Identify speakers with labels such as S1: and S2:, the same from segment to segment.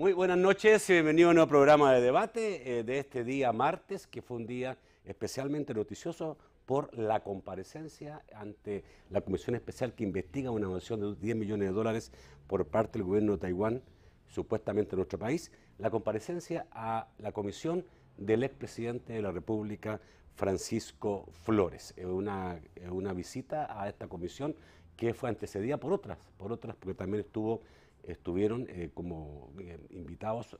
S1: Muy buenas noches y bienvenido a un nuevo programa de debate de este día martes, que fue un día especialmente noticioso por la comparecencia ante la Comisión Especial que investiga una donación de 10 millones de dólares por parte del gobierno de Taiwán, supuestamente en nuestro país, la comparecencia a la comisión del expresidente de la República, Francisco Flores. Una visita a esta comisión que fue antecedida por otras, porque también estuvieron como invitados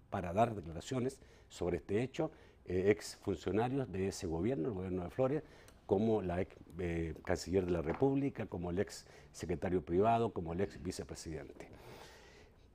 S1: para dar declaraciones sobre este hecho, exfuncionarios de ese gobierno, el gobierno de Flores, como la ex canciller de la República, como el ex secretario privado, como el ex vicepresidente.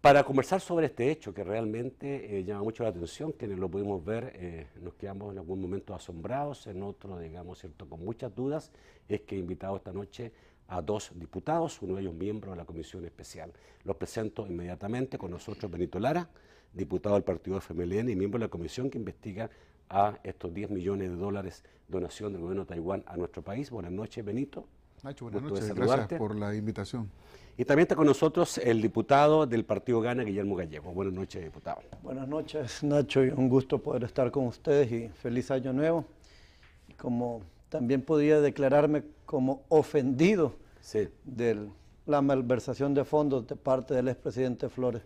S1: Para conversar sobre este hecho que realmente llama mucho la atención, quienes lo pudimos ver nos quedamos en algún momento asombrados, en otro, digamos, cierto, con muchas dudas, es que he invitado esta noche a dos diputados, uno de ellos miembro de la Comisión Especial. Los presento inmediatamente. Con nosotros Benito Lara, diputado del partido FMLN y miembro de la comisión que investiga a estos 10 millones de dólares donación del gobierno de Taiwán a nuestro país. Buenas noches, Benito.
S2: Nacho, buenas noches, gracias por la invitación.
S1: Y también está con nosotros el diputado del partido Gana, Guillermo Gallego. Buenas noches, diputado.
S3: Buenas noches, Nacho, y un gusto poder estar con ustedes y feliz año nuevo. Como también podía declararme como ofendido de la malversación de fondos de parte del expresidente Flores.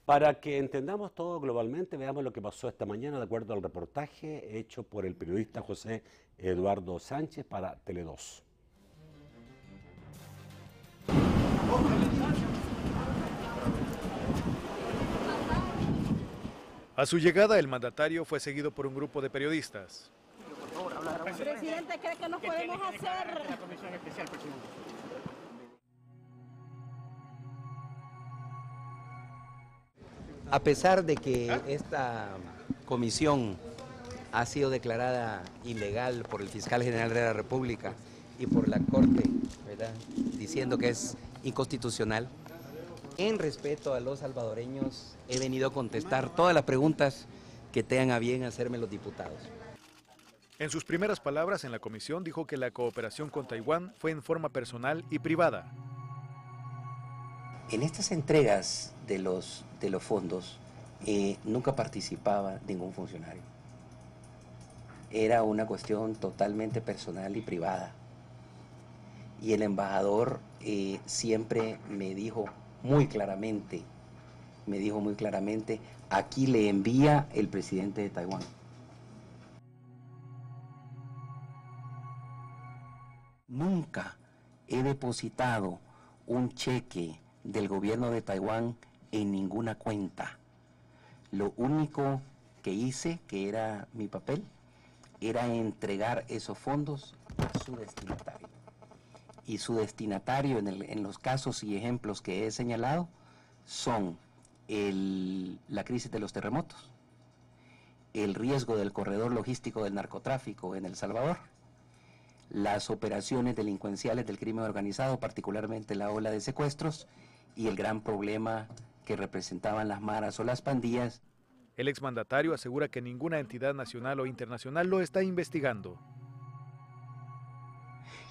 S1: Para que entendamos todo globalmente, veamos lo que pasó esta mañana de acuerdo al reportaje hecho por el periodista José Eduardo Sánchez para Tele2.
S4: A su llegada, el mandatario fue seguido por un grupo de periodistas.
S5: Presidente, ¿cree que nos podemos hacer?
S6: La comisión especial, presidente.
S7: A pesar de que esta comisión ha sido declarada ilegal por el fiscal general de la República y por la Corte, ¿verdad?, diciendo que es inconstitucional, en respeto a los salvadoreños he venido a contestar todas las preguntas que tengan a bien hacerme los diputados.
S4: En sus primeras palabras en la comisión dijo que la cooperación con Taiwán fue en forma personal y privada.
S7: En estas entregas de los fondos nunca participaba ningún funcionario. Era una cuestión totalmente personal y privada. Y el embajador siempre me dijo muy claramente, aquí le envía el presidente de Taiwán. Nunca he depositado un cheque del gobierno de Taiwán en ninguna cuenta. Lo único que hice, que era mi papel, era entregar esos fondos a su destinatario. Y su destinatario en los casos y ejemplos que he señalado son la crisis de los terremotos, el riesgo del corredor logístico del narcotráfico en El Salvador, las operaciones delincuenciales del crimen organizado, particularmente la ola de secuestros, y el gran problema que representaban las maras o las pandillas.
S4: El exmandatario asegura que ninguna entidad nacional o internacional lo está investigando.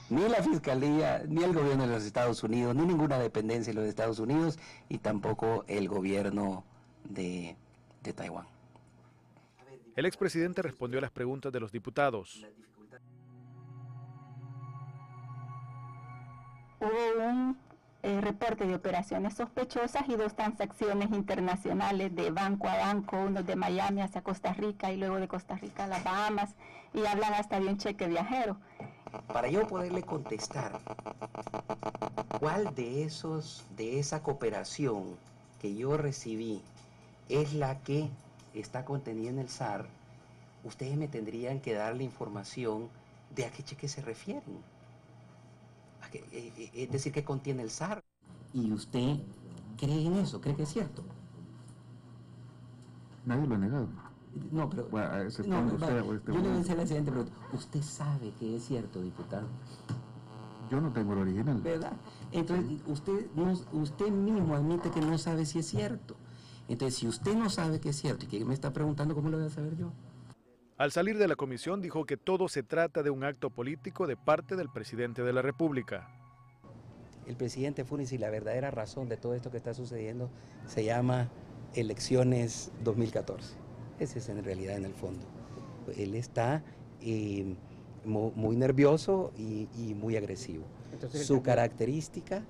S7: Ni la Fiscalía, ni el gobierno de los Estados Unidos, ni ninguna dependencia de los Estados Unidos, y tampoco el gobierno de Taiwán.
S4: El expresidente respondió a las preguntas de los diputados.
S5: Hubo un reporte de operaciones sospechosas y 2 transacciones internacionales de banco a banco, uno de Miami hacia Costa Rica y luego de Costa Rica a las Bahamas, y hablan hasta de un cheque viajero.
S7: Para yo poderle contestar, ¿cuál de esa cooperación que yo recibí es la que está contenida en el SAR? Ustedes me tendrían que dar la información de a qué cheque se refieren. Es decir, ¿qué contiene el SAR? ¿Y usted cree en eso? ¿Cree que es cierto?
S2: Nadie lo ha negado.
S7: No, pero
S2: bueno,
S7: yo le voy a hacer la siguiente pregunta. ¿Usted sabe que es cierto, diputado?
S2: Yo no tengo el original.
S7: ¿Verdad? Entonces, usted mismo admite que no sabe si es cierto. Entonces, si usted no sabe que es cierto y que me está preguntando, ¿cómo lo voy a saber yo?
S4: Al salir de la comisión dijo que todo se trata de un acto político de parte del presidente de la República.
S7: El presidente Funes, y la verdadera razón de todo esto que está sucediendo se llama elecciones 2014. Ese es en realidad en el fondo. Él está muy nervioso y muy agresivo. Entonces, su característica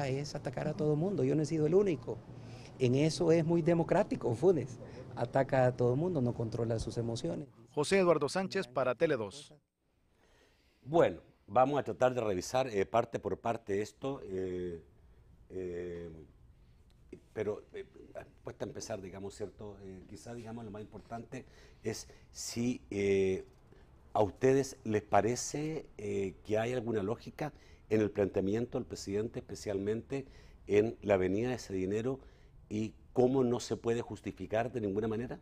S7: es atacar a todo el mundo. Yo no he sido el único. En eso es muy democrático, Funes. Ataca a todo el mundo, no controla sus emociones.
S4: José Eduardo Sánchez para Tele2.
S1: Bueno, vamos a tratar de revisar parte por parte esto, pero puesta a empezar, digamos, ¿cierto? Quizá, digamos, lo más importante es si a ustedes les parece que hay alguna lógica en el planteamiento del presidente, especialmente en la venida de ese dinero, y cómo no se puede justificar de ninguna manera.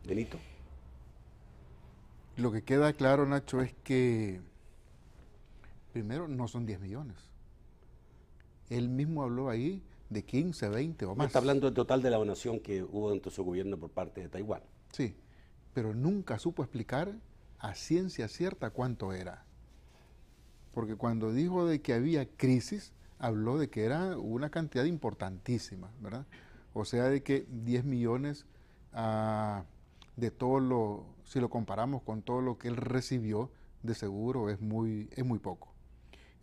S1: Benito.
S2: Lo que queda claro, Nacho, es que primero no son 10 millones. Él mismo habló ahí de 15, 20 o más.
S1: Está hablando del total de la donación que hubo dentro de su gobierno por parte de Taiwán.
S2: Sí, pero nunca supo explicar a ciencia cierta cuánto era. Porque cuando dijo de que había crisis, habló de que era una cantidad importantísima, ¿verdad? O sea, de que 10 millones de todo lo, si lo comparamos con todo lo que él recibió, de seguro es muy poco.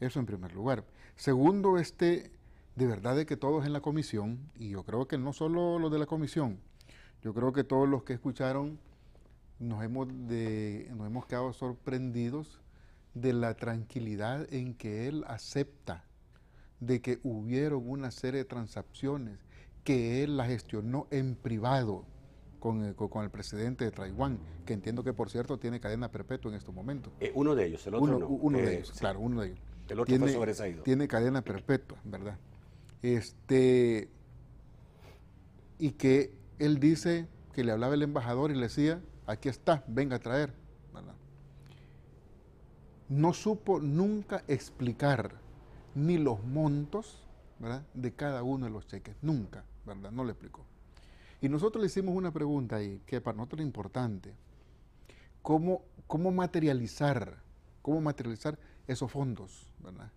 S2: Eso en primer lugar. Segundo, de verdad de que todos en la comisión, y yo creo que no solo los de la comisión, yo creo que todos los que escucharon nos hemos quedado sorprendidos de la tranquilidad en que él acepta de que hubieron una serie de transacciones que él la gestionó en privado con el presidente de Taiwán, que entiendo que, por cierto, tiene cadena perpetua en estos momentos.
S1: Uno de ellos, el otro no.
S2: Uno de ellos,
S1: sí.
S2: Claro, uno de ellos.
S1: El otro fue sobreseído.
S2: Tiene cadena perpetua, ¿verdad? Y que él dice que le hablaba el embajador y le decía, aquí está, venga a traer, ¿verdad? No supo nunca explicar ni los montos, ¿verdad?, de cada uno de los cheques, nunca, ¿verdad? No le explicó. Y nosotros le hicimos una pregunta ahí, que para nosotros es importante. ¿Cómo materializar esos fondos, ¿verdad?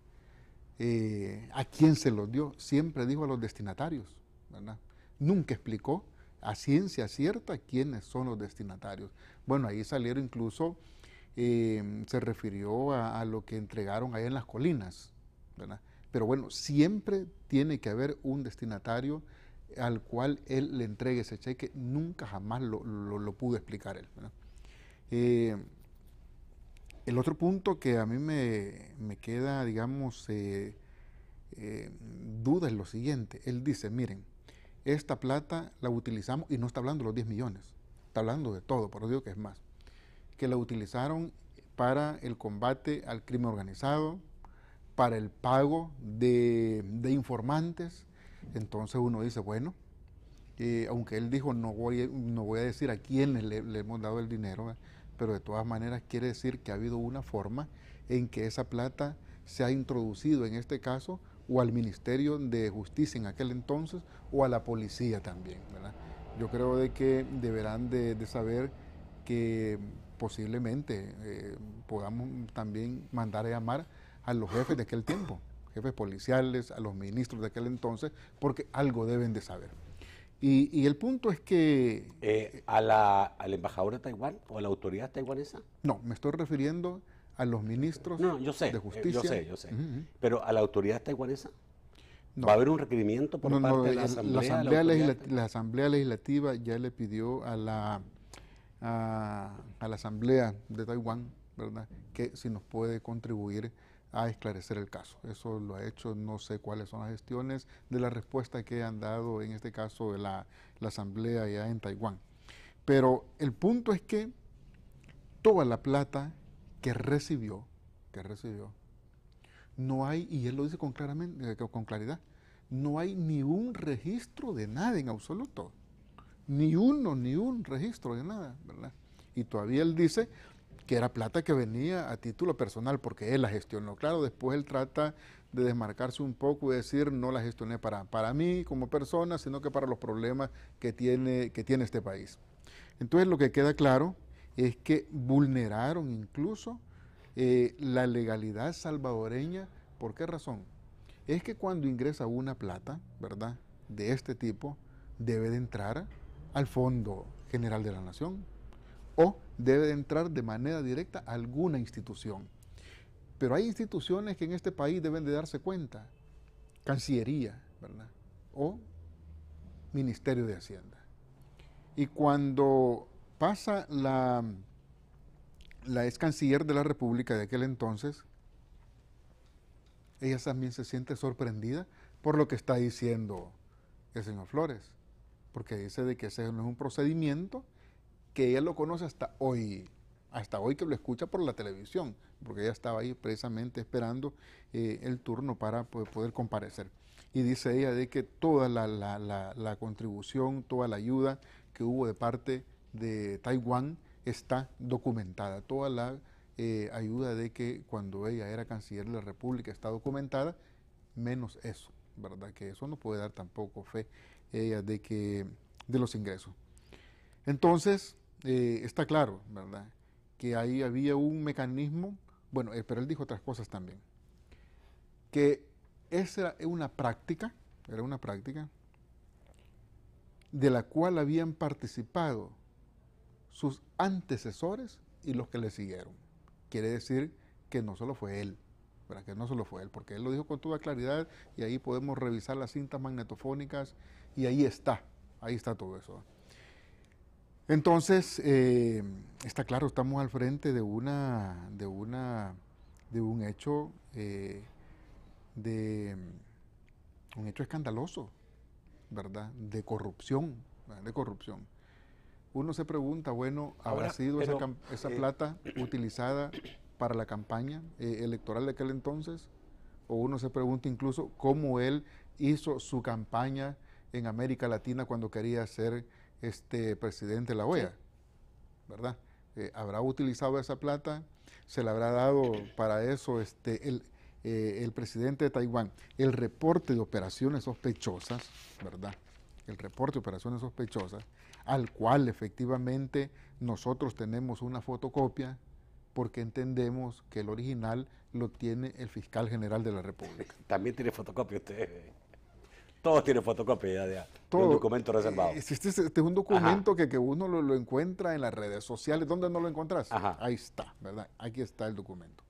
S2: ¿A quién se los dio? Siempre dijo a los destinatarios, ¿verdad? Nunca explicó a ciencia cierta quiénes son los destinatarios. Bueno, ahí salieron incluso, se refirió a lo que entregaron ahí en las colinas, ¿verdad? Pero bueno, siempre tiene que haber un destinatario al cual él le entregue ese cheque. Nunca jamás lo pudo explicar él, ¿verdad? El otro punto que a mí me queda, digamos, duda es lo siguiente. Él dice, miren, esta plata la utilizamos, y no está hablando de los 10 millones, está hablando de todo, por eso digo que es más, que la utilizaron para el combate al crimen organizado, para el pago de informantes. Entonces uno dice, bueno, aunque él dijo, no voy a decir a quiénes le hemos dado el dinero, ¿verdad?, pero de todas maneras quiere decir que ha habido una forma en que esa plata se ha introducido, en este caso, o al Ministerio de Justicia en aquel entonces, o a la policía también, ¿verdad? Yo creo de que deberán de saber que posiblemente podamos también mandar a llamar a los jefes de aquel tiempo, jefes policiales, a los ministros de aquel entonces, porque algo deben de saber. Y el punto es que...
S1: ¿al embajador de Taiwán o a la autoridad taiwanesa?
S2: No, me estoy refiriendo a los ministros de justicia.
S1: Yo sé. Pero ¿a la autoridad taiwanesa? No. ¿Va a haber un requerimiento por parte de la Asamblea?
S2: La Asamblea Legislativa ya le pidió a la Asamblea de Taiwán, ¿verdad?, que si nos puede contribuir a esclarecer el caso. Eso lo ha hecho, no sé cuáles son las gestiones de la respuesta que han dado, en este caso, de la Asamblea allá en Taiwán. Pero el punto es que toda la plata que recibió, no hay, y él lo dice con claridad, no hay ni un registro de nada en absoluto. Ni un registro de nada, ¿verdad? Y todavía él dice que era plata que venía a título personal porque él la gestionó. Claro, después él trata de desmarcarse un poco y decir, no la gestioné para mí como persona, sino que para los problemas que tiene este país. Entonces lo que queda claro es que vulneraron incluso la legalidad salvadoreña. ¿Por qué razón? Es que cuando ingresa una plata, ¿verdad?, de este tipo debe de entrar al Fondo General de la Nación o debe de entrar de manera directa a alguna institución. Pero hay instituciones que en este país deben de darse cuenta, Cancillería, ¿verdad? O Ministerio de Hacienda. Y cuando pasa la ex canciller de la República de aquel entonces, ella también se siente sorprendida por lo que está diciendo el señor Flores, porque dice de que ese no es un procedimiento que ella lo conoce hasta hoy que lo escucha por la televisión, porque ella estaba ahí precisamente esperando el turno para poder comparecer. Y dice ella de que toda la contribución, toda la ayuda que hubo de parte de Taiwán está documentada. Toda la ayuda de que cuando ella era canciller de la República está documentada, menos eso, ¿verdad? Que eso no puede dar tampoco fe ella de los ingresos. Entonces, está claro, ¿verdad? Que ahí había un mecanismo, bueno, pero él dijo otras cosas también, que esa era una práctica de la cual habían participado sus antecesores y los que le siguieron. Quiere decir que no solo fue él, ¿verdad? Que no solo fue él, porque él lo dijo con toda claridad y ahí podemos revisar las cintas magnetofónicas y ahí está todo eso. Entonces, está claro, estamos al frente de un hecho un hecho escandaloso, ¿verdad? De corrupción, ¿verdad? De corrupción. Uno se pregunta, bueno, ¿habrá sido esa plata utilizada para la campaña electoral de aquel entonces? O uno se pregunta incluso cómo él hizo su campaña en América Latina cuando quería ser presidente de la OEA, ¿verdad? ¿Habrá utilizado esa plata? ¿Se le habrá dado para eso el presidente de Taiwán? El reporte de operaciones sospechosas, ¿verdad? El reporte de operaciones sospechosas, al cual efectivamente nosotros tenemos una fotocopia porque entendemos que el original lo tiene el fiscal general de la República.
S1: También tiene fotocopia usted. Todos tienen fotocopia de un documento reservado.
S2: Este es un documento que uno lo encuentra en las redes sociales. ¿Dónde no lo encontrás? Ajá. Ahí está, ¿verdad? Aquí está el documento.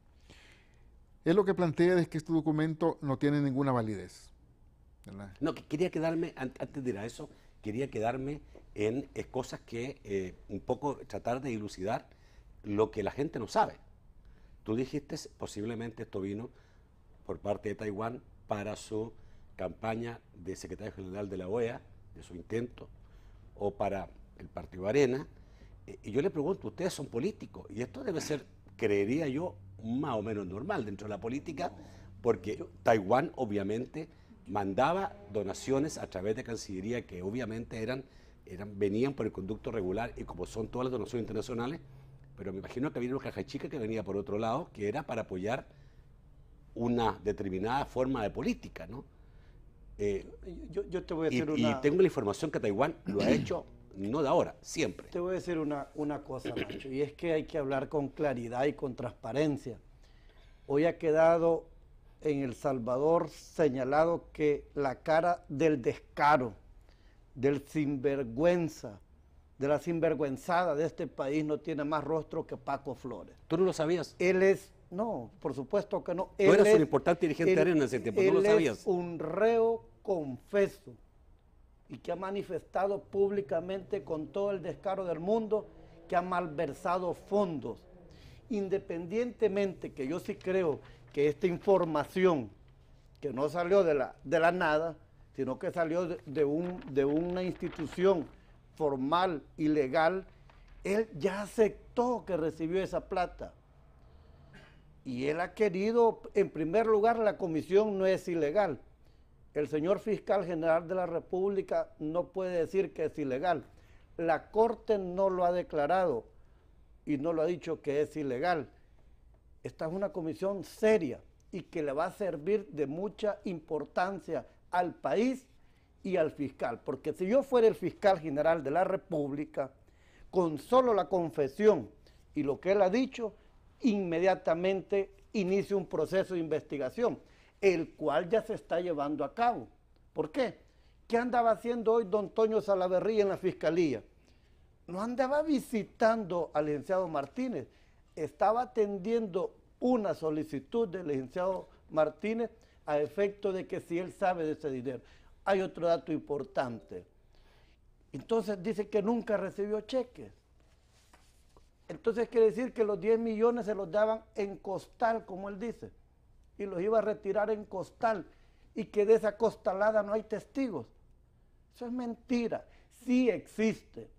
S2: Él lo que plantea es que este documento no tiene ninguna validez, ¿verdad?
S1: No, quería quedarme, antes de ir a eso, quería quedarme en cosas que un poco tratar de dilucidar lo que la gente no sabe. Tú dijiste, posiblemente esto vino por parte de Taiwán para su campaña de secretario general de la OEA, de su intento, o para el Partido Arena. Y yo le pregunto, ustedes son políticos, y esto debe ser, creería yo, más o menos normal dentro de la política, porque Taiwán obviamente mandaba donaciones a través de Cancillería que obviamente venían por el conducto regular, y como son todas las donaciones internacionales, pero me imagino que había una caja chica que venía por otro lado, que era para apoyar una determinada forma de política, ¿no?
S3: Yo te voy a decir
S1: y tengo la información que Taiwán lo ha hecho no de ahora, siempre.
S3: Te voy a decir una cosa, Nacho, y es que hay que hablar con claridad y con transparencia. Hoy ha quedado en El Salvador señalado que la cara del descaro, del sinvergüenza, de la sinvergüenzada de este país no tiene más rostro que Paco Flores.
S1: ¿Tú no lo sabías?
S3: Él es, no, por supuesto que no.
S1: Tú eras un importante dirigente de Arena en ese tiempo, ¿tú no lo sabías?
S3: Él es un reo confeso y que ha manifestado públicamente con todo el descaro del mundo que ha malversado fondos. Independientemente que yo sí creo que esta información, que no salió de la nada, sino que salió de una institución formal y legal, él ya aceptó que recibió esa plata. Y él ha querido, en primer lugar, la comisión no es ilegal. El señor fiscal general de la República no puede decir que es ilegal. La Corte no lo ha declarado y no lo ha dicho que es ilegal. Esta es una comisión seria y que le va a servir de mucha importancia al país y al fiscal. Porque si yo fuera el fiscal general de la República, con solo la confesión y lo que él ha dicho, inmediatamente inicia un proceso de investigación, el cual ya se está llevando a cabo. ¿Por qué? ¿Qué andaba haciendo hoy don Toño Salaverría en la fiscalía? No andaba visitando al licenciado Martínez, estaba atendiendo una solicitud del licenciado Martínez a efecto de que si él sabe de ese dinero. Hay otro dato importante. Entonces dice que nunca recibió cheques. Entonces quiere decir que los 10 millones se los daban en costal, como él dice, y los iba a retirar en costal, y que de esa costalada no hay testigos. Eso es mentira. Sí existe.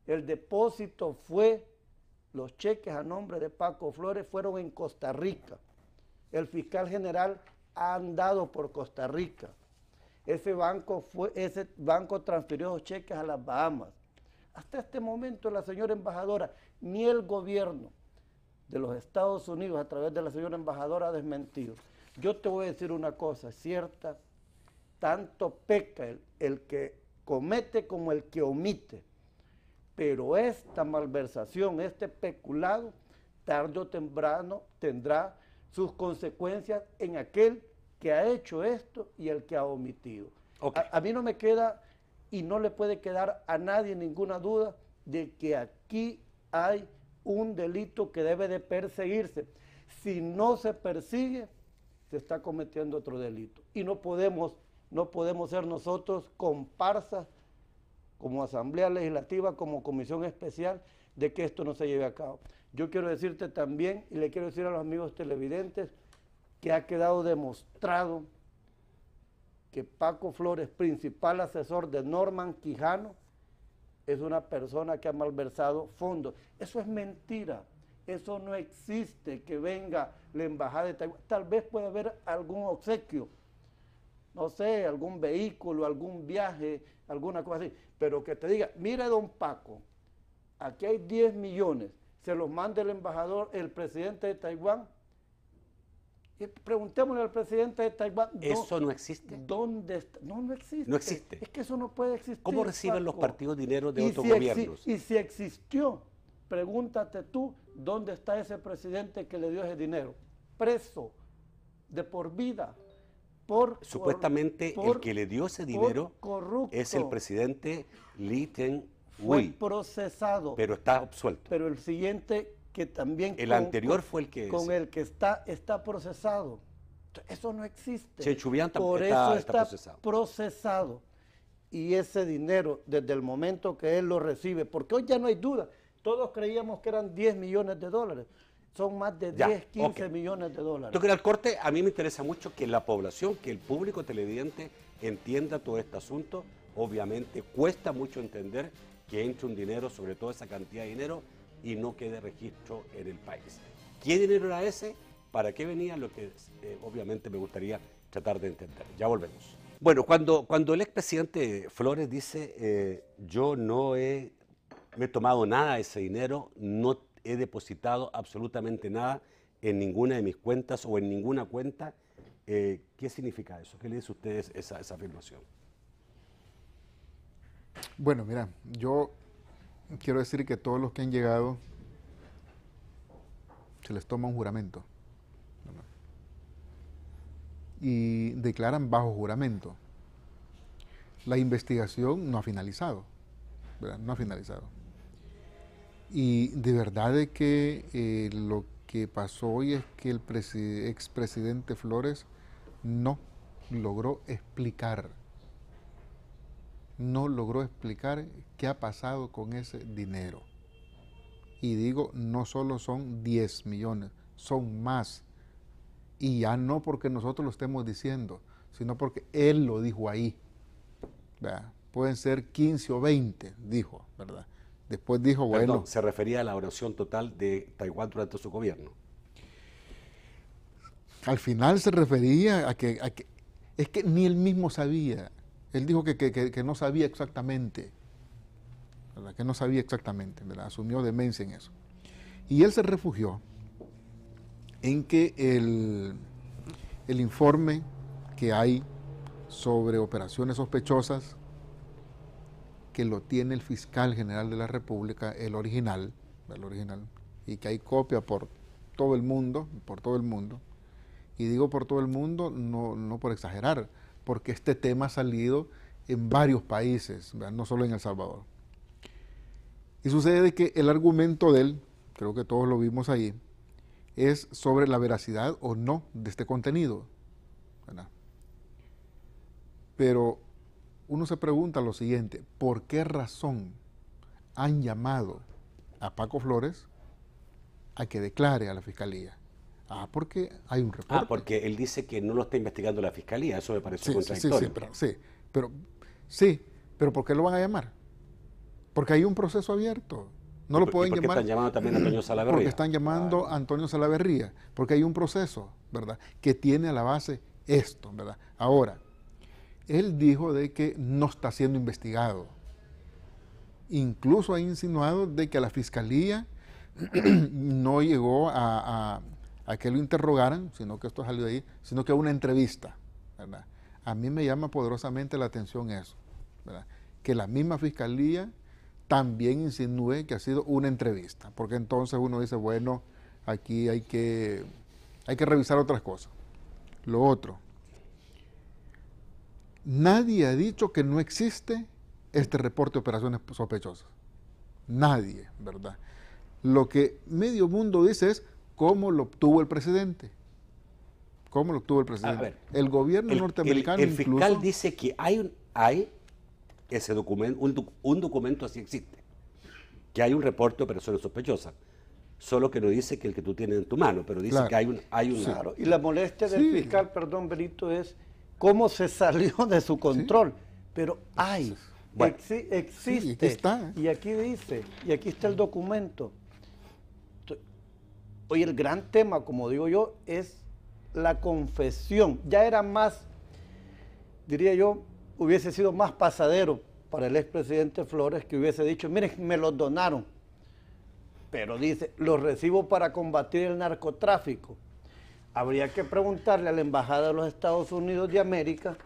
S3: El depósito fue, los cheques a nombre de Paco Flores fueron en Costa Rica. El fiscal general ha andado por Costa Rica. Ese banco transfirió los cheques a las Bahamas. Hasta este momento la señora embajadora, ni el gobierno de los Estados Unidos a través de la señora embajadora ha desmentido. Yo te voy a decir una cosa cierta, tanto peca el que comete como el que omite, pero esta malversación, este peculado, tarde o temprano tendrá sus consecuencias en aquel que ha hecho esto y el que ha omitido. Okay. A mí no me queda y no le puede quedar a nadie ninguna duda de que aquí hay un delito que debe de perseguirse. Si no se persigue, se está cometiendo otro delito. Y no podemos ser nosotros comparsas como Asamblea Legislativa, como Comisión Especial, de que esto no se lleve a cabo. Yo quiero decirte también, y le quiero decir a los amigos televidentes, que ha quedado demostrado que Paco Flores, principal asesor de Norman Quijano, es una persona que ha malversado fondos. Eso es mentira, eso no existe, que venga la embajada de Taiwán. Tal vez puede haber algún obsequio, no sé, algún vehículo, algún viaje, alguna cosa así, pero que te diga, mire don Paco, aquí hay 10 millones, se los manda el embajador, el presidente de Taiwán, y preguntémosle al presidente de Taiwán.
S1: ¿Eso no existe?
S3: ¿Dónde está? No, no existe.
S1: No existe.
S3: Es que eso no puede existir.
S1: ¿Cómo reciben los partidos dinero de otros
S3: si
S1: gobiernos?
S3: Y si existió, pregúntate tú, ¿dónde está ese presidente que le dio ese dinero? Preso, de por vida.
S1: Supuestamente el que le dio ese dinero es el presidente Lee Teng-hui.
S3: Fue procesado.
S1: Pero está absuelto.
S3: Pero el siguiente que también...
S1: El anterior fue el que...
S3: Con el que está procesado. Eso no existe.
S1: Chen Shui-bian
S3: por eso está procesado. Y ese dinero, desde el momento que él lo recibe, porque hoy ya no hay duda, todos creíamos que eran 10 millones de dólares. Son más de 10, 15 millones de dólares.
S1: Yo creo al corte, a mí me interesa mucho que la población, que el público televidente entienda todo este asunto. Obviamente cuesta mucho entender que entre un dinero, sobre todo esa cantidad de dinero, y no quede registro en el país. ¿Qué dinero era ese? ¿Para qué venía? Lo que obviamente me gustaría tratar de entender. Ya volvemos. Bueno, cuando el expresidente Flores dice yo no me he tomado nada de ese dinero, no he depositado absolutamente nada en ninguna de mis cuentas o en ninguna cuenta, ¿qué significa eso? ¿Qué le dice a ustedes esa afirmación?
S2: Bueno, mira, yo quiero decir que todos los que han llegado se les toma un juramento, ¿verdad? Y declaran bajo juramento. La investigación no ha finalizado, ¿verdad? No ha finalizado. Y de verdad de que lo que pasó hoy es que el expresidente Flores no logró explicar qué ha pasado con ese dinero. Y digo, no solo son 10 millones, son más. Y ya no porque nosotros lo estemos diciendo, sino porque él lo dijo ahí, ¿verdad? Pueden ser 15 o 20, dijo, ¿verdad? Después dijo, bueno...
S1: Perdón, se refería a la oración total de Taiwán durante su gobierno.
S2: Al final se refería a que es que ni él mismo sabía. Él dijo que no sabía exactamente, ¿verdad? Que no sabía exactamente, ¿verdad? Asumió demencia en eso. Y él se refugió en que el informe que hay sobre operaciones sospechosas, que lo tiene el fiscal general de la República, el original, y que hay copia por todo el mundo, y digo por todo el mundo, no por exagerar, porque este tema ha salido en varios países, ¿verdad? No solo en El Salvador. Y sucede de que el argumento de él, creo que todos lo vimos ahí, es sobre la veracidad o no de este contenido, ¿verdad? Pero uno se pregunta lo siguiente: ¿por qué razón han llamado a Paco Flores a que declare a la Fiscalía? Porque hay un reporte.
S1: Porque él dice que no lo está investigando la Fiscalía, eso me pareció contradictorio.
S2: Pero ¿por qué lo van a llamar? Porque hay un proceso abierto. No lo pueden llamar.
S1: ¿Por qué están llamando también a Antonio Salaverría?
S2: Porque están llamando a Antonio Salaverría, porque hay un proceso, ¿verdad?, que tiene a la base esto, ¿verdad? Ahora, él dijo de que no está siendo investigado. Incluso ha insinuado de que la Fiscalía no llegó a que lo interrogaran, sino que esto salió de ahí, sino que a una entrevista, ¿verdad? A mí me llama poderosamente la atención eso, ¿verdad? Que la misma Fiscalía también insinúe que ha sido una entrevista, porque entonces uno dice, bueno, aquí hay que revisar otras cosas. Lo otro, nadie ha dicho que no existe este reporte de operaciones sospechosas. Nadie, ¿verdad? Lo que medio mundo dice es cómo lo obtuvo el presidente. ¿Cómo lo obtuvo el presidente?
S1: A ver,
S2: el gobierno norteamericano
S1: el fiscal dice que hay ese documento, un documento así existe, que hay un reporte de operaciones sospechosas, solo que no dice que el que tú tienes en tu mano, pero dice que hay un
S3: Claro, y la molestia del fiscal, perdón, Benito, es cómo se salió de su control, pero
S1: bueno,
S3: existe,
S2: aquí está.
S3: y aquí dice, y aquí está el documento. Hoy el gran tema, como digo yo, es la confesión. Ya era más, diría yo, hubiese sido más pasadero para el expresidente Flores que hubiese dicho, miren, me los donaron, pero dice, los recibo para combatir el narcotráfico. Habría que preguntarle a la Embajada de los Estados Unidos de América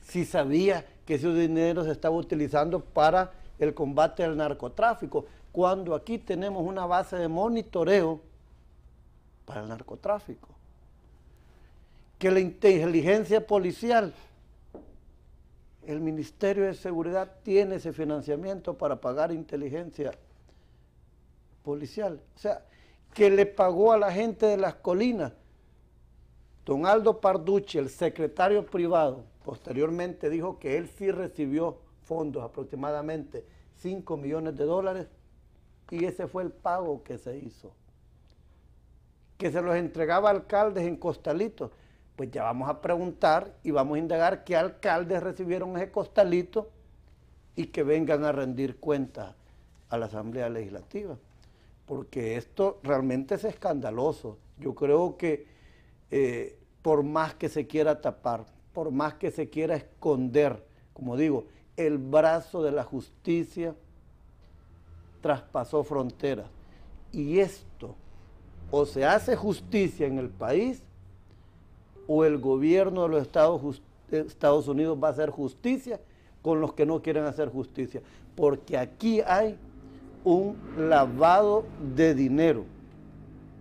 S3: si sabía que ese dinero se estaba utilizando para el combate del narcotráfico, cuando aquí tenemos una base de monitoreo para el narcotráfico. Que la inteligencia policial, el Ministerio de Seguridad tiene ese financiamiento para pagar inteligencia policial. O sea, que le pagó a la gente de las colinas. Don Aldo Parducci, el secretario privado, posteriormente dijo que él sí recibió fondos, aproximadamente 5 millones de dólares, y ese fue el pago que se hizo. Que se los entregaba a alcaldes en costalitos. Pues ya vamos a preguntar y vamos a indagar qué alcaldes recibieron ese costalito y que vengan a rendir cuentas a la Asamblea Legislativa. Porque esto realmente es escandaloso. Yo creo que por más que se quiera tapar, por más que se quiera esconder, como digo, el brazo de la justicia traspasó fronteras. Y esto, o se hace justicia en el país, o el gobierno de los Estados Unidos va a hacer justicia con los que no quieren hacer justicia. Porque aquí hay un lavado de dinero.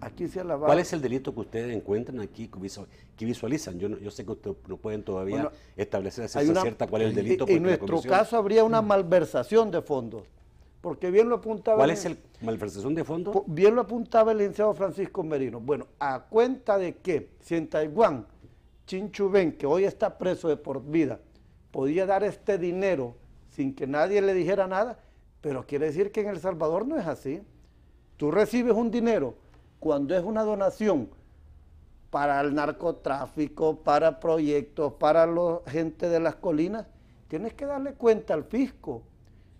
S3: Aquí se ha lavado.
S1: ¿Cuál es el delito que ustedes encuentran aquí, que visualizan? Yo sé que ustedes no pueden todavía establecer a ciencia cierta cuál es el delito.
S3: En nuestro caso habría una malversación de fondos. Porque bien lo apuntaba...
S1: ¿Cuál es la malversación de fondos?
S3: Bien lo apuntaba el licenciado Francisco Merino. Bueno, a cuenta de que si en Taiwán, Chin Chuben, que hoy está preso de por vida, podía dar este dinero sin que nadie le dijera nada, pero quiere decir que en El Salvador no es así. Tú recibes un dinero cuando es una donación para el narcotráfico, para proyectos, para la gente de las colinas, tienes que darle cuenta al fisco,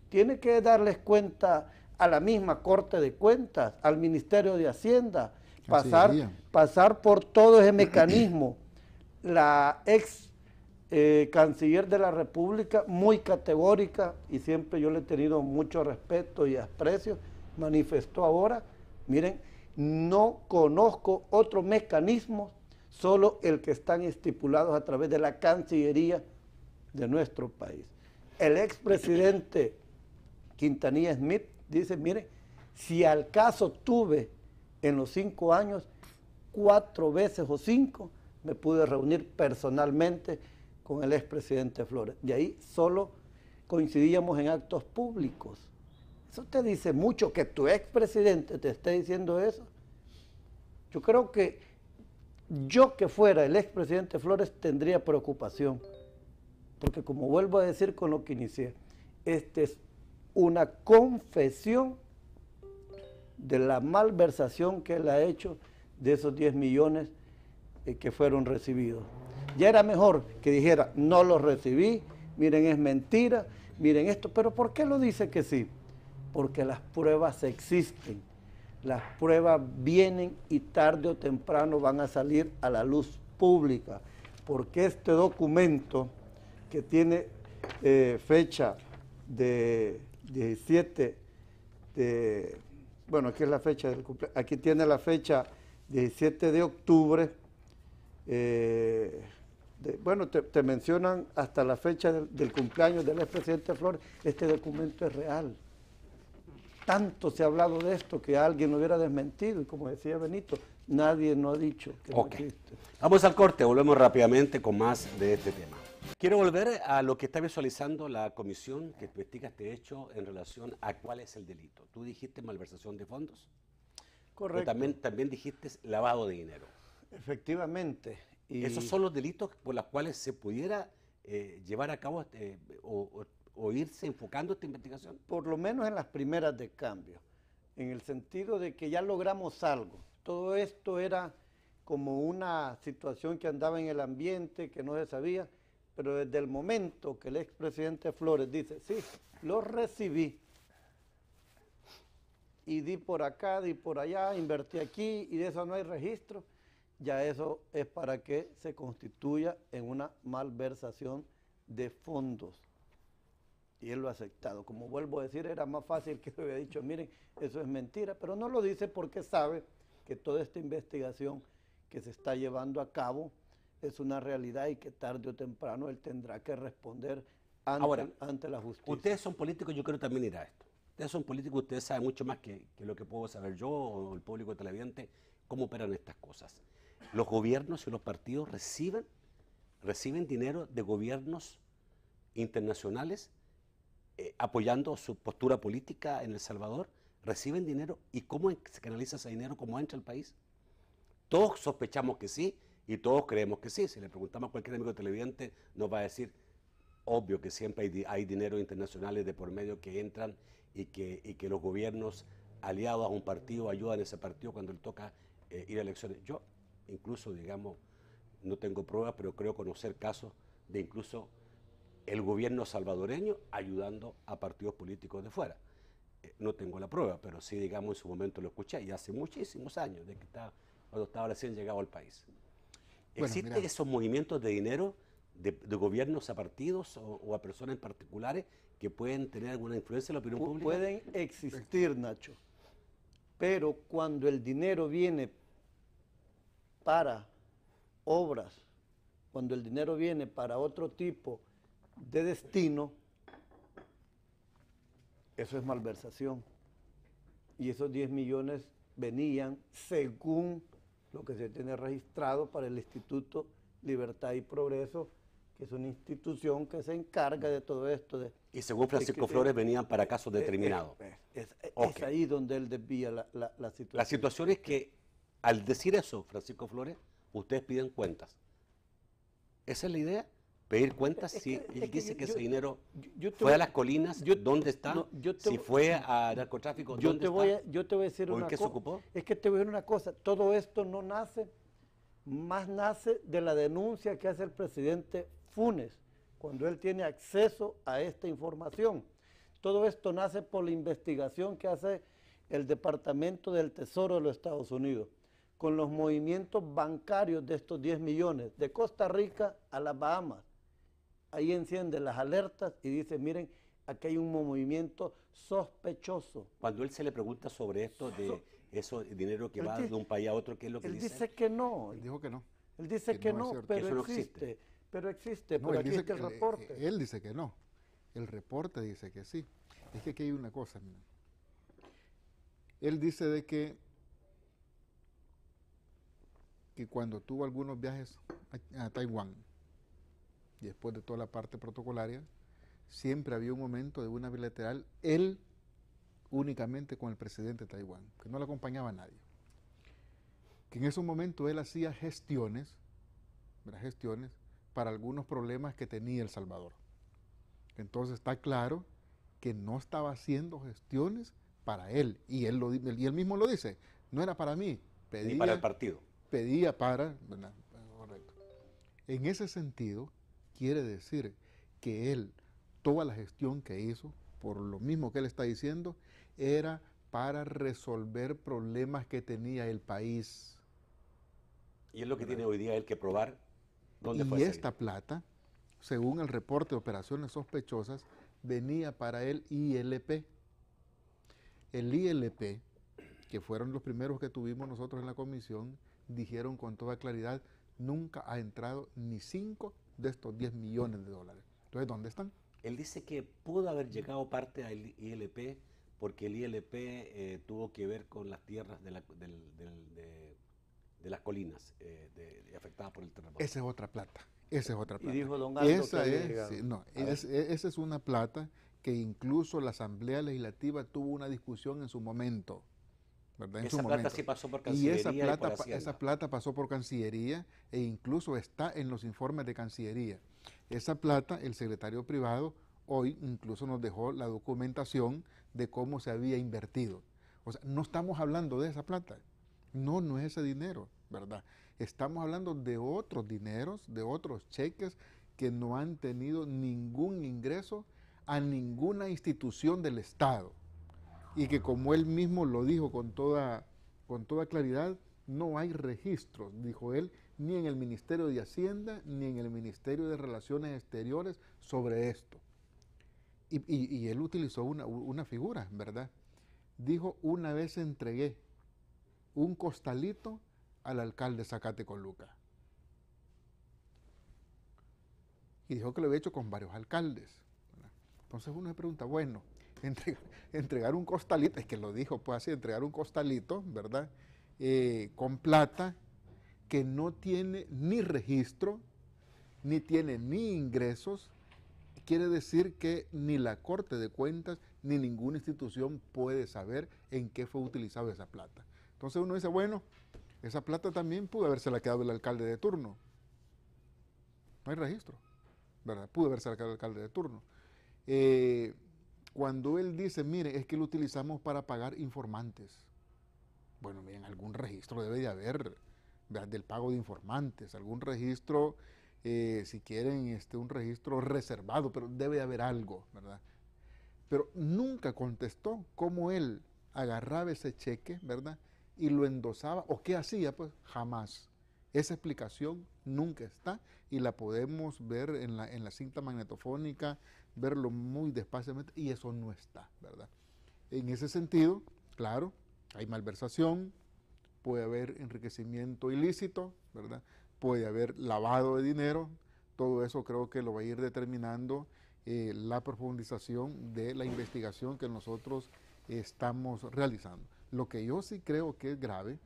S3: tienes que darles cuenta a la misma Corte de Cuentas, al Ministerio de Hacienda, pasar por todo ese mecanismo. La ex canciller de la República, muy categórica, y siempre yo le he tenido mucho respeto y aprecio, manifestó ahora, miren, no conozco otro mecanismo, solo el que están estipulados a través de la Cancillería de nuestro país. El expresidente Quintanilla Smith dice, miren, si al caso tuve en los 5 años, 4 veces o 5, me pude reunir personalmente con el expresidente Flores. De ahí solo coincidíamos en actos públicos. Eso te dice mucho, que tu expresidente te esté diciendo eso. Yo creo que yo, que fuera el expresidente Flores, tendría preocupación, porque como vuelvo a decir con lo que inicié, esta es una confesión de la malversación que él ha hecho de esos 10 millones que fueron recibidos. Ya era mejor que dijera, no los recibí, miren, es mentira, miren esto. ¿Pero por qué lo dice que sí? Porque las pruebas existen, las pruebas vienen y tarde o temprano van a salir a la luz pública, porque este documento que tiene fecha de 17 de, bueno, aquí es la fecha del cumpleaños, aquí tiene la fecha 17 de octubre, bueno, te mencionan hasta la fecha del cumpleaños del expresidente Flores. Este documento es real. Tanto se ha hablado de esto que alguien lo hubiera desmentido, y como decía Benito, nadie no ha dicho que no existe.
S1: Vamos al corte, volvemos rápidamente con más de este tema. Quiero volver a lo que está visualizando la comisión que investiga este hecho en relación a cuál es el delito. Tú dijiste malversación de fondos.
S3: Correcto.
S1: Pero también dijiste lavado de dinero.
S3: Efectivamente.
S1: Y esos son los delitos por los cuales se pudiera llevar a cabo o irse enfocando esta investigación.
S3: Por lo menos en las primeras de cambio, en el sentido de que ya logramos algo. Todo esto era como una situación que andaba en el ambiente, que no se sabía, pero desde el momento que el expresidente Flores dice, sí, lo recibí, y di por acá, di por allá, invertí aquí, y de eso no hay registro, ya eso es para que se constituya en una malversación de fondos. Y él lo ha aceptado. Como vuelvo a decir, era más fácil que hubiera dicho, miren, eso es mentira, pero no lo dice porque sabe que toda esta investigación que se está llevando a cabo es una realidad y que tarde o temprano él tendrá que responder ante la justicia.
S1: Ustedes son políticos, yo quiero también ir a esto. Ustedes son políticos, ustedes saben mucho más que lo que puedo saber yo o el público televidente, cómo operan estas cosas. Los gobiernos y los partidos reciben dinero de gobiernos internacionales apoyando su postura política en El Salvador, reciben dinero, y cómo se canaliza ese dinero, cómo entra al país. Todos sospechamos que sí y todos creemos que sí. Si le preguntamos a cualquier amigo televidente, nos va a decir, obvio que siempre hay dinero internacionales de por medio que entran y que los gobiernos aliados a un partido ayudan a ese partido cuando le toca ir a elecciones. Yo incluso, digamos, no tengo pruebas, pero creo conocer casos de incluso el gobierno salvadoreño ayudando a partidos políticos de fuera. No tengo la prueba, pero sí, digamos, en su momento lo escuché, y hace muchísimos años, cuando estaba recién llegado al país. ¿Existen esos movimientos de dinero de gobiernos a partidos o a personas en particulares que pueden tener alguna influencia en la opinión pública?
S3: Pueden existir, Nacho, pero cuando el dinero viene para obras, cuando el dinero viene para otro tipo de destino, eso es malversación. Y esos 10 millones venían según lo que se tiene registrado para el Instituto Libertad y Progreso, que es una institución que se encarga de todo esto.
S1: Y según Francisco Flores venían para casos determinados.
S3: Es ahí donde él desvía la situación.
S1: La situación es que al decir eso, Francisco Flores, ustedes piden cuentas. ¿Esa es la idea? Pedir cuentas si él dice que ese dinero fue a las colinas, ¿dónde está? Si fue a narcotráfico, ¿dónde está?
S3: Yo te voy a decir una cosa.
S1: ¿Por qué se ocupó?
S3: Es que te voy a decir una cosa, todo esto no nace, más nace de la denuncia que hace el presidente Funes, cuando él tiene acceso a esta información. Todo esto nace por la investigación que hace el Departamento del Tesoro de los Estados Unidos, con los movimientos bancarios de estos 10 millones, de Costa Rica a las Bahamas. Ahí enciende las alertas y dice, miren, aquí hay un movimiento sospechoso.
S1: Cuando él se le pregunta sobre esto, de eso, dinero que va de un país a otro, ¿qué es lo que dice?
S3: Él dice que no.
S2: Él dijo que no.
S3: Él dice que no, pero
S1: no
S3: existe. Pero existe,
S2: No,
S3: pero
S2: él
S3: aquí
S2: dice
S3: está el
S2: que-
S3: reporte.
S2: Él dice que no. El reporte dice que sí. Es que aquí hay una cosa, mira. Él dice de que cuando tuvo algunos viajes a Taiwán, y después de toda la parte protocolaria, siempre había un momento de una bilateral, él únicamente con el presidente de Taiwán, que no le acompañaba a nadie. Que en ese momento él hacía gestiones para algunos problemas que tenía El Salvador. Entonces está claro que no estaba haciendo gestiones para él, y él mismo lo dice, no era para mí, pedía,
S1: ni para el partido.
S2: Pedía para, ¿verdad? Correcto. En ese sentido, quiere decir que él, toda la gestión que hizo, por lo mismo que él está diciendo, era para resolver problemas que tenía el país.
S1: Y es lo que tiene hoy día él que probar dónde fue.
S2: Y esta plata, según el reporte de operaciones sospechosas, venía para el ILP. El ILP, que fueron los primeros que tuvimos nosotros en la comisión, dijeron con toda claridad, nunca ha entrado ni 5 de estos 10 millones de dólares. Entonces, ¿dónde están?
S1: Él dice que pudo haber llegado parte al ILP porque el ILP tuvo que ver con las tierras de las colinas afectadas por el terremoto.
S2: Esa es otra plata. Esa es otra plata.
S3: Y dijo don Aldo
S2: esa es una plata que incluso la Asamblea Legislativa tuvo una discusión en su momento. ¿Verdad?
S1: Esa plata sí pasó por Cancillería
S2: y esa plata pasó por Cancillería e incluso está en los informes de Cancillería. Esa plata, el secretario privado hoy incluso nos dejó la documentación de cómo se había invertido. O sea, no estamos hablando de esa plata. No es ese dinero, ¿verdad? Estamos hablando de otros dineros, de otros cheques que no han tenido ningún ingreso a ninguna institución del Estado. Y que como él mismo lo dijo con toda claridad, no hay registros, dijo él, ni en el Ministerio de Hacienda, ni en el Ministerio de Relaciones Exteriores sobre esto. Y él utilizó una figura, ¿verdad? Dijo, una vez entregué un costalito al alcalde Zacatecoluca. Y dijo que lo había hecho con varios alcaldes, ¿verdad? Entonces uno se pregunta, bueno, entregar un costalito, es que lo dijo, pues así, entregar un costalito, ¿verdad? Con plata que no tiene ni registro, ni tiene ni ingresos, quiere decir que ni la Corte de Cuentas, ni ninguna institución puede saber en qué fue utilizada esa plata. Entonces uno dice, bueno, esa plata también pudo habérsela quedado el alcalde de turno. No hay registro, ¿verdad? Pudo habérsela quedado el alcalde de turno. Cuando él dice, mire, es que lo utilizamos para pagar informantes. Bueno, miren, algún registro debe de haber, ¿verdad? Del pago de informantes, algún registro, si quieren, un registro reservado, pero debe de haber algo, ¿verdad? Pero nunca contestó cómo él agarraba ese cheque, ¿verdad? Y lo endosaba, o qué hacía, pues jamás. Esa explicación nunca está y la podemos ver en la cinta magnetofónica, verlo muy despaciamente, y eso no está, ¿verdad? En ese sentido, claro, hay malversación, puede haber enriquecimiento ilícito, ¿verdad? Puede haber lavado de dinero, todo eso creo que lo va a ir determinando la profundización de la investigación que nosotros estamos realizando. Lo que yo sí creo que es grave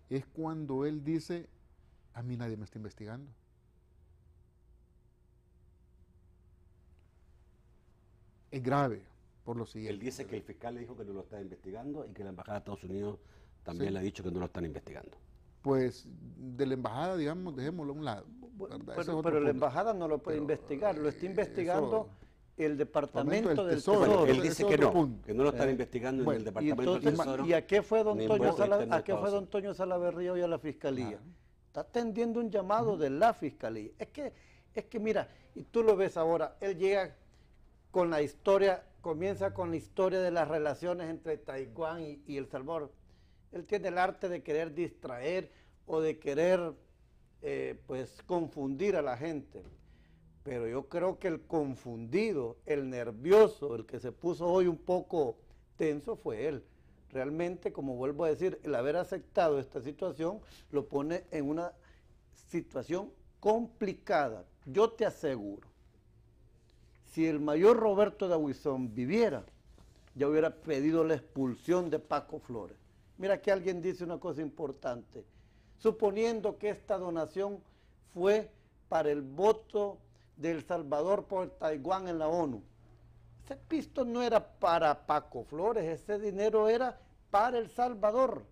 S2: es cuando él dice, a mí nadie me está investigando. Es grave, por lo siguiente.
S1: Él dice que el fiscal le dijo que no lo está investigando y que la Embajada de Estados Unidos también le ha dicho que no lo están investigando.
S2: Pues de la Embajada, digamos, dejémoslo a un lado.
S3: Pero la Embajada no lo puede investigar, lo está investigando el Departamento del Tesoro.
S1: Bueno, él dice que no lo están investigando en el Departamento del Tesoro.
S3: ¿Y a qué fue don Toño Salaverría hoy a la Fiscalía? Está atendiendo un llamado de la Fiscalía. Es que mira, y tú lo ves ahora, él llega con la historia, comienza con la historia de las relaciones entre Taiwán y El Salvador. Él tiene el arte de querer distraer o de querer pues confundir a la gente. Pero yo creo que el confundido, el nervioso, el que se puso hoy un poco tenso fue él. Realmente, como vuelvo a decir, el haber aceptado esta situación lo pone en una situación complicada. Yo te aseguro, si el mayor Roberto D'Aubuisson viviera, ya hubiera pedido la expulsión de Paco Flores. Mira que alguien dice una cosa importante. Suponiendo que esta donación fue para el voto de El Salvador por Taiwán en la ONU. Ese pisto no era para Paco Flores, ese dinero era para El Salvador,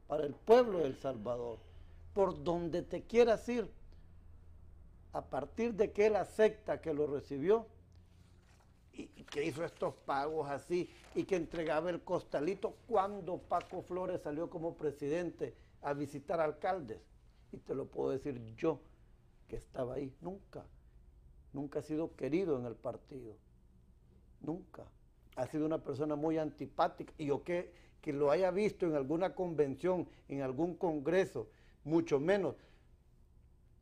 S3: para el pueblo de El Salvador. Por donde te quieras ir, a partir de que él acepta que lo recibió y que hizo estos pagos así y que entregaba el costalito cuando Paco Flores salió como presidente a visitar alcaldes. Y te lo puedo decir yo, que estaba ahí. Nunca ha sido querido en el partido. Nunca. Ha sido una persona muy antipática. Y yo que lo haya visto en alguna convención, en algún congreso, mucho menos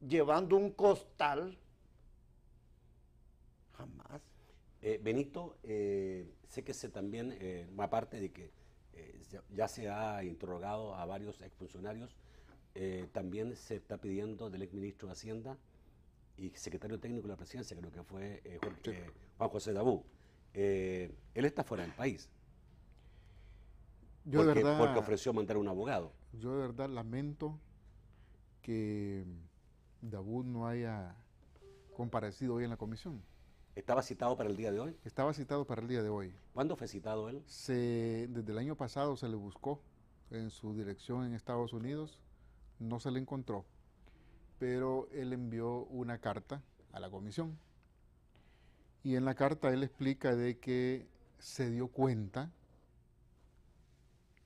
S3: llevando un costal, jamás.
S1: Benito, sé que también, aparte de que ya se ha interrogado a varios exfuncionarios, también se está pidiendo del exministro de Hacienda y secretario técnico de la presidencia, creo que fue Juan José Dabú. Él está fuera del país. Porque ofreció mandar un abogado.
S2: Yo de verdad lamento que Dabú no haya comparecido hoy en la comisión.
S1: ¿Estaba citado para el día de hoy?
S2: Estaba citado para el día de hoy.
S1: ¿Cuándo fue citado él?
S2: Desde el año pasado se le buscó en su dirección en Estados Unidos, no se le encontró, pero él envió una carta a la comisión. Y en la carta él explica de que se dio cuenta,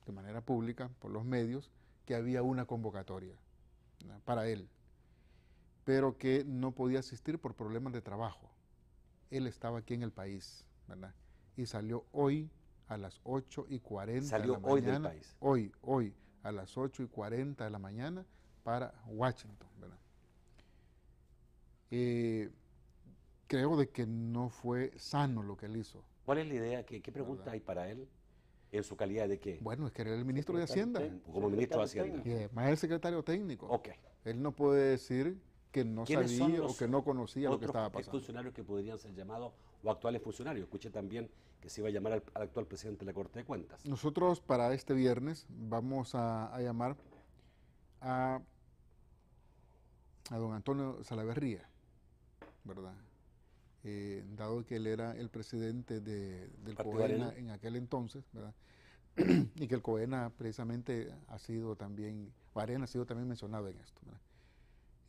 S2: de manera pública, por los medios, que había una convocatoria, ¿no?, para él, pero que no podía asistir por problemas de trabajo. Él estaba aquí en el país, ¿verdad? Y salió hoy a las 8:40
S1: ¿Salió
S2: de la mañana.
S1: hoy del país?
S2: Hoy, a las 8:40 de la mañana para Washington, ¿verdad? Creo de que no fue sano lo que él hizo.
S1: ¿Cuál es la idea? ¿Qué pregunta hay para él? ¿En su calidad de qué?
S2: Bueno, es que era el ministro de Hacienda.
S1: Como ministro de Hacienda.
S2: Y además el secretario técnico.
S1: Ok.
S2: Él no puede decir que no sabía o que no conocía lo que estaba pasando.
S1: Funcionarios que podrían ser llamados o actuales funcionarios. Escuché también que se iba a llamar al actual presidente de la Corte de Cuentas.
S2: Nosotros para este viernes vamos a llamar a don Antonio Salaverría, ¿verdad? Dado que él era el presidente del COENA en aquel entonces, ¿verdad? Y que el COENA precisamente ha sido también, Arena ha sido también mencionado en esto, ¿verdad?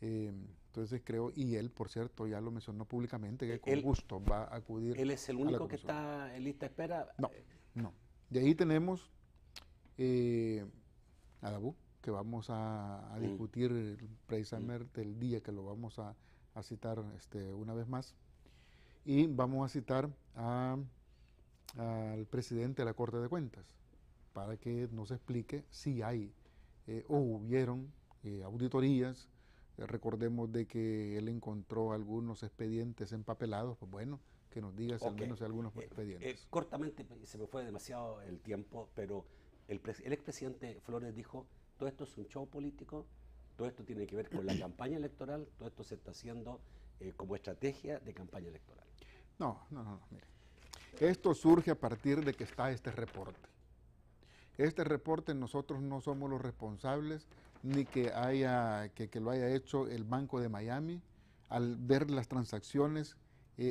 S2: Entonces creo, y él, por cierto, ya lo mencionó públicamente, que con gusto va a acudir.
S1: ¿Él es el único que está en lista de espera?
S2: No. De ahí tenemos a Dabú, que vamos a discutir precisamente el día que lo vamos a citar una vez más. Y vamos a citar al presidente de la Corte de Cuentas para que nos explique si hay o hubieron auditorías. Recordemos de que él encontró algunos expedientes empapelados, pues bueno, que nos diga si al menos hay algunos expedientes.
S1: Cortamente, se me fue demasiado el tiempo, pero el expresidente Flores dijo, todo esto es un show político, todo esto tiene que ver con la campaña electoral, todo esto se está haciendo como estrategia de campaña electoral.
S2: No, mire. Esto surge a partir de que está este reporte. Este reporte nosotros no somos los responsables, ni que lo haya hecho el Banco de Miami, al ver las transacciones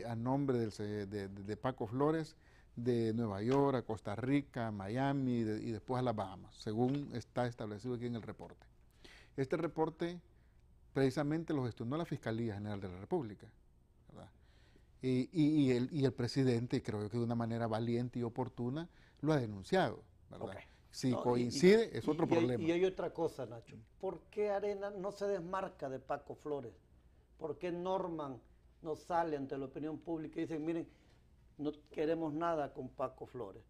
S2: a nombre de Paco Flores, de Nueva York a Costa Rica, a Miami y después a las Bahamas, según está establecido aquí en el reporte. Este reporte precisamente lo gestionó la Fiscalía General de la República, ¿verdad? Y el presidente, creo que de una manera valiente y oportuna, lo ha denunciado, ¿verdad? Okay. Si coincide, es otro problema.
S3: Y hay otra cosa, Nacho. ¿Por qué Arena no se desmarca de Paco Flores? ¿Por qué Norman no sale ante la opinión pública y dicen, miren, no queremos nada con Paco Flores?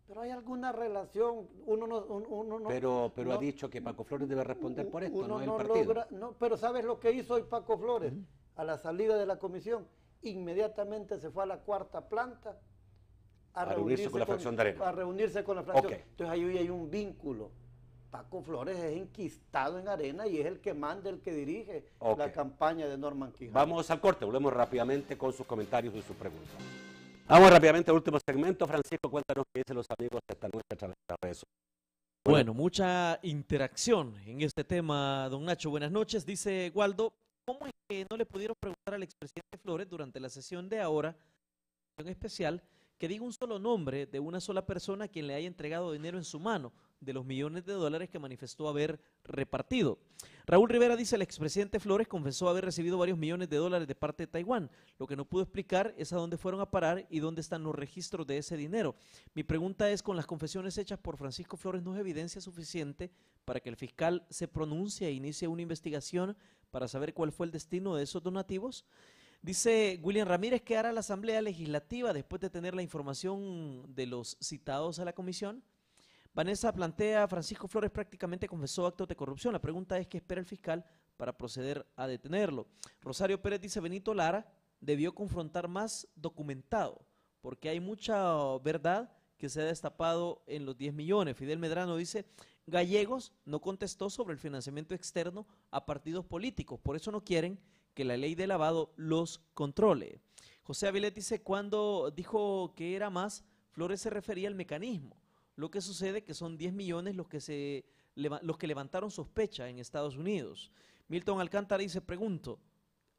S3: Pero hay alguna relación, uno no...
S1: Pero ha dicho que Paco Flores debe responder por esto, no el partido.
S3: Pero ¿sabes lo que hizo hoy Paco Flores? A la salida de la comisión, inmediatamente se fue a la cuarta planta a reunirse con la fracción de Arena. A reunirse con la fracción. Okay. Entonces ahí hay un vínculo. Paco Flores es enquistado en Arena y es el que manda, el que dirige la campaña de Norman Quijano.
S1: Vamos al corte, volvemos rápidamente con sus comentarios y sus preguntas. Vamos rápidamente al último segmento. Francisco, cuéntanos qué dicen los amigos de esta noche a través de las redes sociales.
S6: Bueno, mucha interacción en este tema, don Nacho. Buenas noches, dice Waldo. ¿cómo es que no le pudieron preguntar al expresidente Flores durante la sesión de ahora, en especial, que diga un solo nombre de una sola persona a quien le haya entregado dinero en su mano, de los millones de dólares que manifestó haber repartido? Raúl Rivera dice: el expresidente Flores confesó haber recibido varios millones de dólares de parte de Taiwán. Lo que no pudo explicar es a dónde fueron a parar y dónde están los registros de ese dinero. Mi pregunta es, ¿con las confesiones hechas por Francisco Flores no es evidencia suficiente para que el fiscal se pronuncie e inicie una investigación para saber cuál fue el destino de esos donativos? Dice William Ramírez: ¿qué hará la Asamblea Legislativa después de tener la información de los citados a la comisión? Vanessa plantea: Francisco Flores prácticamente confesó actos de corrupción. La pregunta es: ¿qué espera el fiscal para proceder a detenerlo? Rosario Pérez dice: Benito Lara debió confrontar más documentado, porque hay mucha verdad que se ha destapado en los 10 millones. Fidel Medrano dice: Gallegos no contestó sobre el financiamiento externo a partidos políticos, por eso no quieren que la ley de lavado los controle. José Avilet dice: cuando dijo que era más, Flores se refería al mecanismo. Lo que sucede que son 10 millones los que levantaron sospecha en Estados Unidos. Milton Alcántara dice: pregunto,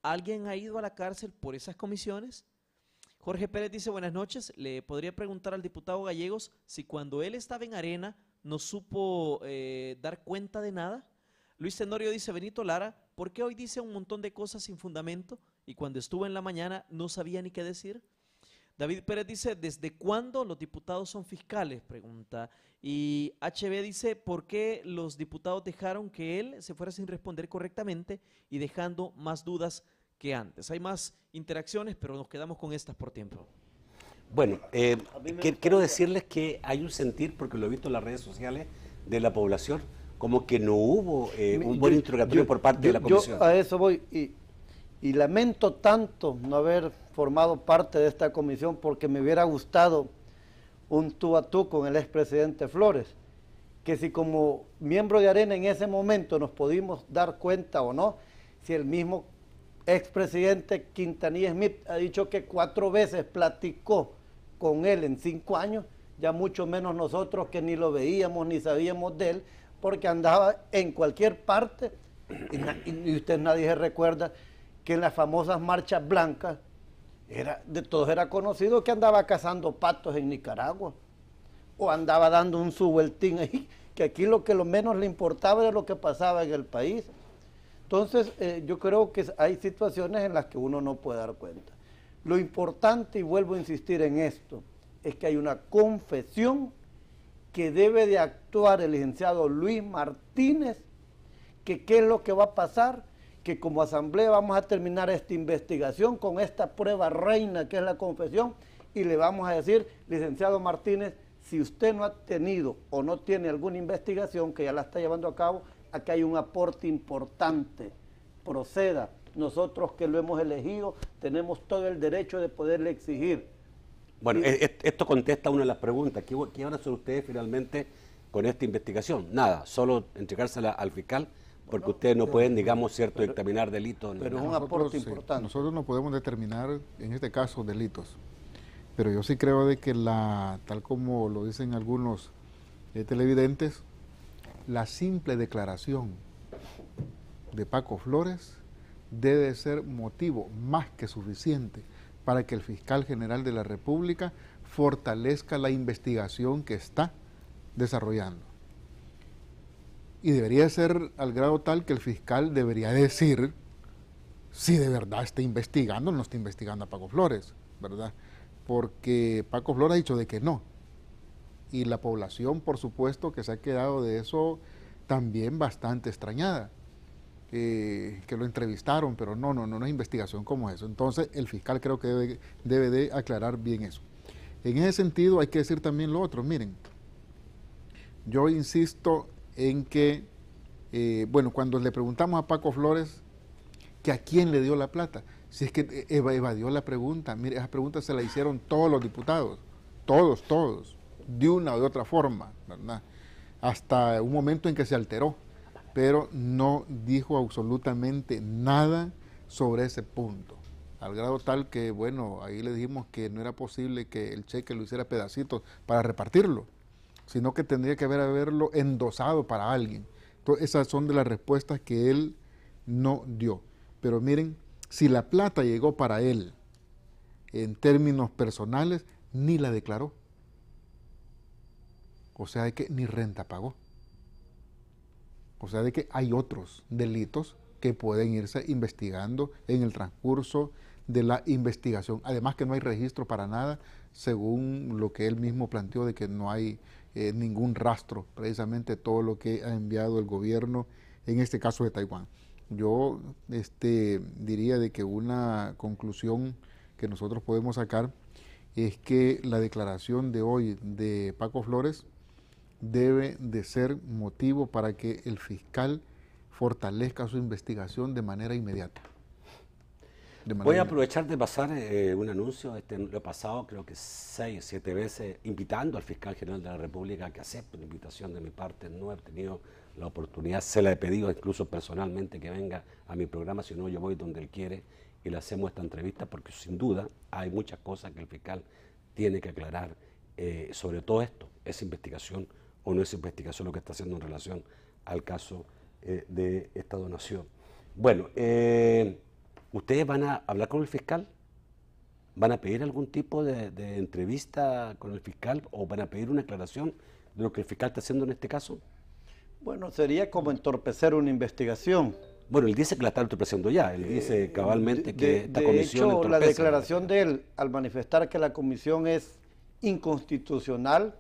S6: ¿alguien ha ido a la cárcel por esas comisiones? Jorge Pérez dice: buenas noches, le podría preguntar al diputado Gallegos si cuando él estaba en Arena no supo dar cuenta de nada. Luis Tenorio dice: Benito Lara, ¿por qué hoy dice un montón de cosas sin fundamento y cuando estuvo en la mañana no sabía ni qué decir? David Pérez dice: ¿desde cuándo los diputados son fiscales? Pregunta. Y HB dice: ¿por qué los diputados dejaron que él se fuera sin responder correctamente y dejando más dudas que antes? Hay más interacciones, pero nos quedamos con estas por tiempo.
S1: Bueno, quiero decirles que hay un sentir, porque lo he visto en las redes sociales, de la población, como que no hubo un buen interrogatorio por parte de la comisión.
S3: Yo a eso voy y lamento tanto no haber formado parte de esta comisión, porque me hubiera gustado un tú a tú con el expresidente Flores, que si como miembro de Arena en ese momento nos pudimos dar cuenta o no, si el mismo expresidente Quintanilla Smith ha dicho que 4 veces platicó con él en 5 años, ya mucho menos nosotros que ni lo veíamos ni sabíamos de él, porque andaba en cualquier parte y usted nadie se recuerda que en las famosas marchas blancas de todos era conocido que andaba cazando patos en Nicaragua o andaba dando un subueltín ahí, que aquí lo menos le importaba era lo que pasaba en el país. Entonces yo creo que hay situaciones en las que uno no puede dar cuenta. Lo importante, y vuelvo a insistir en esto, es que hay una confesión que debe de actuar el licenciado Luis Martínez, que qué es lo que va a pasar, que como asamblea vamos a terminar esta investigación con esta prueba reina que es la confesión y le vamos a decir: licenciado Martínez, si usted no ha tenido o no tiene alguna investigación que ya la está llevando a cabo, aquí hay un aporte importante, proceda. Nosotros que lo hemos elegido tenemos todo el derecho de poderle exigir.
S1: Bueno, esto contesta una de las preguntas. ¿Qué van a hacer ustedes finalmente con esta investigación? Nada, solo entregársela al fiscal, porque ustedes no pueden, digamos, cierto, dictaminar delitos.
S2: Pero es un aporte importante. Nosotros no podemos determinar, en este caso, delitos. Pero yo sí creo de que tal como lo dicen algunos televidentes, la simple declaración de Paco Flores debe ser motivo más que suficiente para que el fiscal general de la República fortalezca la investigación que está desarrollando. Y debería ser al grado tal que el fiscal debería decir si de verdad está investigando o no está investigando a Paco Flores, ¿verdad? Porque Paco Flores ha dicho de que no. Y la población, por supuesto, que se ha quedado de eso también bastante extrañada. Que lo entrevistaron, pero no es investigación como eso. Entonces el fiscal creo que debe de aclarar bien eso. En ese sentido hay que decir también lo otro. Miren, yo insisto en que, bueno, cuando le preguntamos a Paco Flores que a quién le dio la plata, si es que evadió la pregunta. Mire, esa pregunta se la hicieron todos los diputados, todos, de una o de otra forma, ¿verdad? Hasta un momento en que se alteró, pero no dijo absolutamente nada sobre ese punto, al grado tal que, bueno, ahí le dijimos que no era posible que el cheque lo hiciera pedacitos para repartirlo, sino que tendría que haberlo endosado para alguien. Entonces, esas son de las respuestas que él no dio. Pero miren, si la plata llegó para él en términos personales, ni la declaró. O sea, de que ni renta pagó. O sea, de que hay otros delitos que pueden irse investigando en el transcurso de la investigación. Además que no hay registro para nada, según lo que él mismo planteó, de que no hay ningún rastro, precisamente todo lo que ha enviado el gobierno, en este caso de Taiwán. Yo diría de que una conclusión que nosotros podemos sacar es que la declaración de hoy de Paco Flores debe de ser motivo para que el fiscal fortalezca su investigación de manera inmediata.
S1: Voy a aprovechar de pasar un anuncio, lo he pasado creo que 6 o 7 veces, invitando al fiscal general de la República a que acepte una invitación de mi parte. No he tenido la oportunidad, se la he pedido incluso personalmente que venga a mi programa, si no yo voy donde él quiere y le hacemos esta entrevista, porque sin duda hay muchas cosas que el fiscal tiene que aclarar, sobre todo esto, esa investigación o no es investigación lo que está haciendo en relación al caso de esta donación. Bueno, ¿ustedes van a hablar con el fiscal? ¿Van a pedir algún tipo de entrevista con el fiscal o van a pedir una aclaración de lo que el fiscal está haciendo en este caso?
S3: Bueno, sería como entorpecer una investigación.
S1: Bueno, él dice que la está entorpeciendo ya, él dice cabalmente que esta comisión
S3: de hecho,
S1: entorpece.
S3: La declaración de él, al manifestar que la comisión es inconstitucional,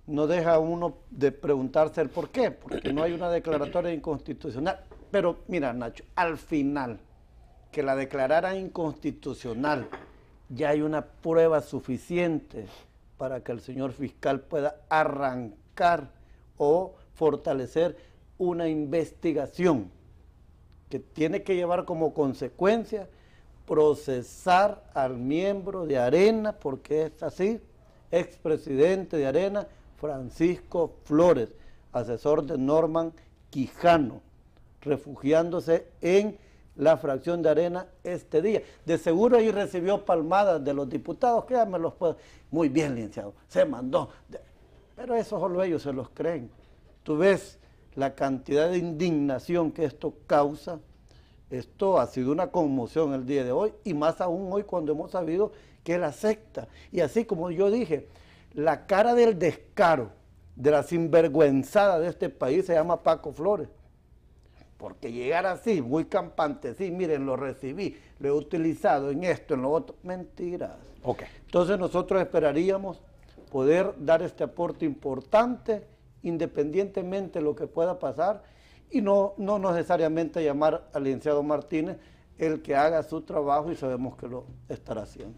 S3: no deja a uno de preguntarse el por qué, porque no hay una declaratoria inconstitucional. Pero mira, Nacho, al final, que la declarara inconstitucional, ya hay una prueba suficiente para que el señor fiscal pueda arrancar o fortalecer una investigación que tiene que llevar como consecuencia procesar al miembro de Arena, porque es así, expresidente de Arena, Francisco Flores, asesor de Norman Quijano, refugiándose en la fracción de Arena este día. De seguro ahí recibió palmadas de los diputados, que ya me los puedo... Muy bien, licenciado, se mandó. Pero eso solo ellos se los creen. Tú ves la cantidad de indignación que esto causa. Esto ha sido una conmoción el día de hoy, y más aún hoy cuando hemos sabido que la secta. Y así como yo dije, la cara del descaro, de la sinvergüenzada de este país se llama Paco Flores. Porque llegar así, muy campante, sí, miren, lo recibí, lo he utilizado en esto, en lo otro, mentiras.
S1: Okay.
S3: Entonces nosotros esperaríamos poder dar este aporte importante, independientemente de lo que pueda pasar, y no necesariamente llamar al licenciado Martínez, el que haga su trabajo, y sabemos que lo estará haciendo.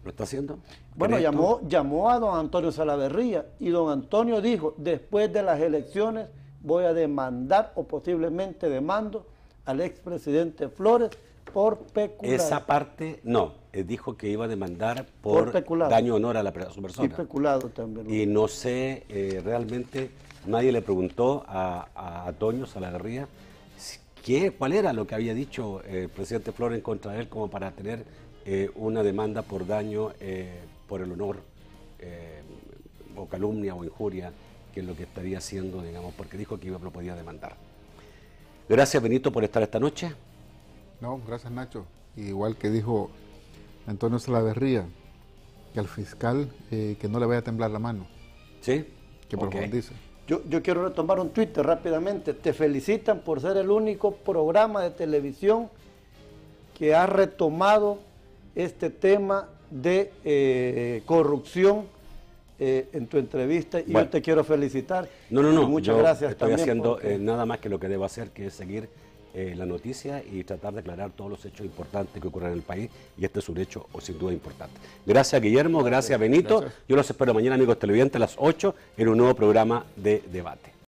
S1: ¿Lo está haciendo?
S3: Bueno, llamó a don Antonio Salaverría, y don Antonio dijo, después de las elecciones voy a demandar, o posiblemente demando, al expresidente Flores por peculado.
S1: Esa parte, no, dijo que iba a demandar por daño honor a su persona.
S3: Y peculado también.
S1: Y no sé, realmente nadie le preguntó a Antonio Salaverría cuál era lo que había dicho el presidente Flores en contra de él como para tener una demanda por daño por el honor o calumnia o injuria, que es lo que estaría haciendo, digamos, porque dijo que lo podía demandar. Gracias, Benito, por estar esta noche.
S2: No, gracias, Nacho. Igual que dijo Antonio Salaverría, que al fiscal que no le vaya a temblar la mano.
S1: ¿Sí?
S2: Que profundice.
S3: Yo quiero retomar un Twitter rápidamente. Te felicitan por ser el único programa de televisión que ha retomado este tema de corrupción en tu entrevista, y bueno, yo te quiero felicitar.
S1: No,
S3: muchas gracias.
S1: Estoy haciendo nada más que lo que debo hacer, que es seguir la noticia y tratar de aclarar todos los hechos importantes que ocurren en el país, y este es un hecho sin duda importante. Gracias, Guillermo, gracias Benito. Gracias. Yo los espero mañana, amigos televidentes, a las 8 en un nuevo programa de debate.